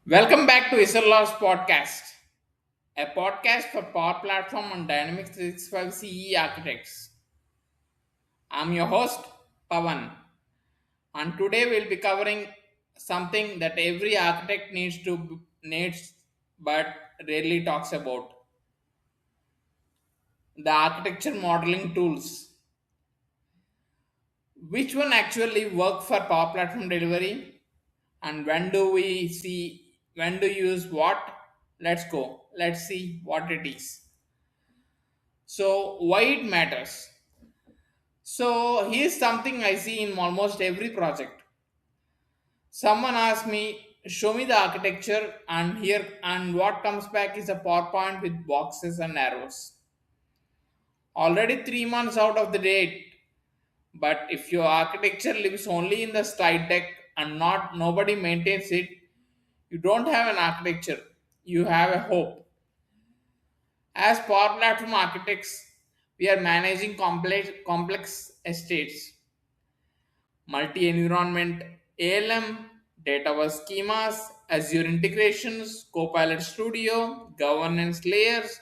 Welcome back to Isolaw's podcast, a podcast for Power Platform and Dynamics 365 CE architects. I'm your host, Pavan, and today we'll be covering something that every architect needs but rarely talks about: the architecture modeling tools. Which one actually work for Power Platform delivery, and when do you use what? Let's go. Let's see what it is. So, why it matters? So, here's something I see in almost every project. Someone asks me, show me the architecture, and what comes back is a PowerPoint with boxes and arrows. Already 3 months out of the date, but if your architecture lives only in the slide deck and not nobody maintains it, you don't have an architecture, you have a hope. As Power Platform architects, we are managing complex estates, multi-environment ALM, database schemas, Azure integrations, Copilot Studio, governance layers,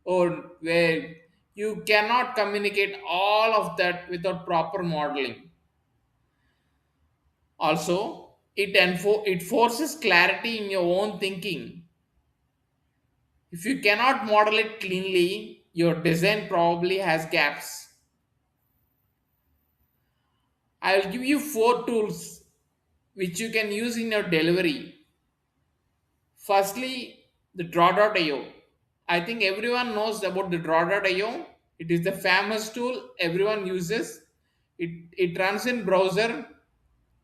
or where you cannot communicate all of that without proper modeling. Also, it forces clarity in your own thinking. If you cannot model it cleanly, your design probably has gaps. I will give you four tools which you can use in your delivery. Firstly, the draw.io. I think everyone knows about the draw.io. It is the famous tool everyone uses. It runs in browser.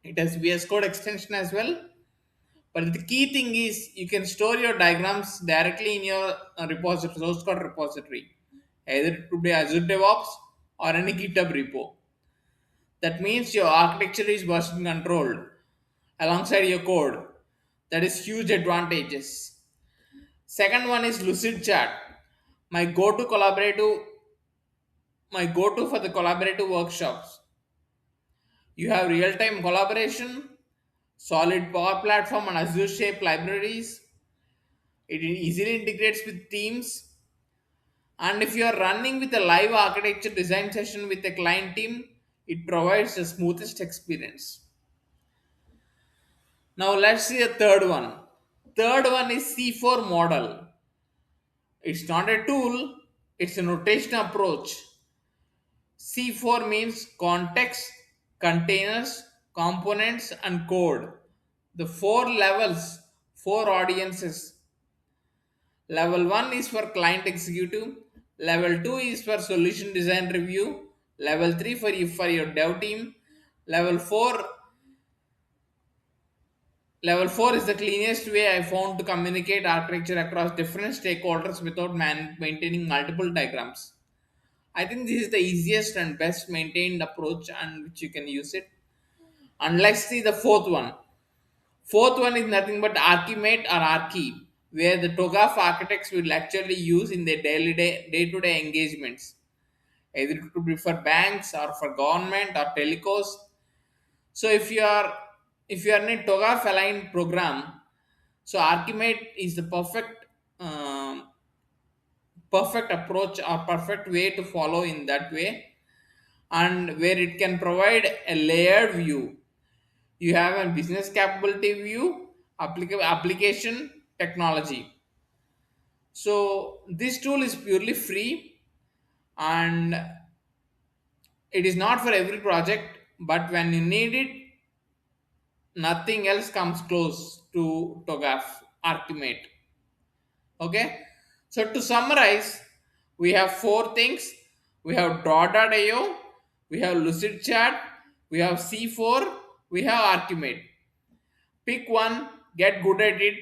It has VS Code extension as well. But the key thing is you can store your diagrams directly in your repository, source code repository, either it could be Azure DevOps or any GitHub repo. That means your architecture is version controlled alongside your code. That is huge advantages. Second one is Lucidchart, my go-to collaborative, my go-to for the collaborative workshops. You have real-time collaboration, solid Power Platform and Azure Shape libraries. It easily integrates with teams. And if you are running with a live architecture design session with a client team, it provides the smoothest experience. Now let's see the third one. Third one is C4 model. It's not a tool, it's a notation approach. C4 means context, containers, components, and code. The four levels, four audiences. Level 1 is for client executive, level 2 is for solution design review, level 3 for your dev team, level 4 level 4 is the cleanest way I found to communicate architecture across different stakeholders without maintaining multiple diagrams. I think this is the easiest and best maintained approach and which you can use it. And let's see the fourth one. Fourth one is nothing but ArchiMate or Archi, where the TOGAF architects will actually use in their day-to-day engagements. Either it could be for banks or for government or telecos. So if you are in a TOGAF aligned program, so ArchiMate is the perfect approach or perfect way to follow in that way, and where it can provide a layered view. You have a business capability view, application, technology. So this tool is purely free, and it is not for every project, but when you need it, nothing else comes close to TOGAF Archimate. Okay, so to summarize, we have four things: we have draw.io, we have Lucidchart, we have C4, we have Archimate. Pick one, get good at it,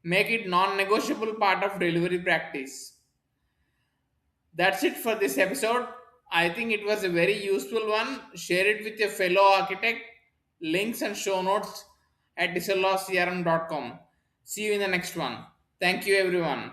make it non-negotiable part of delivery practice. That's it for this episode. I think it was a very useful one. Share it with your fellow architect. Links and show notes at disalawcrm.com. See you in the next one. Thank you, everyone.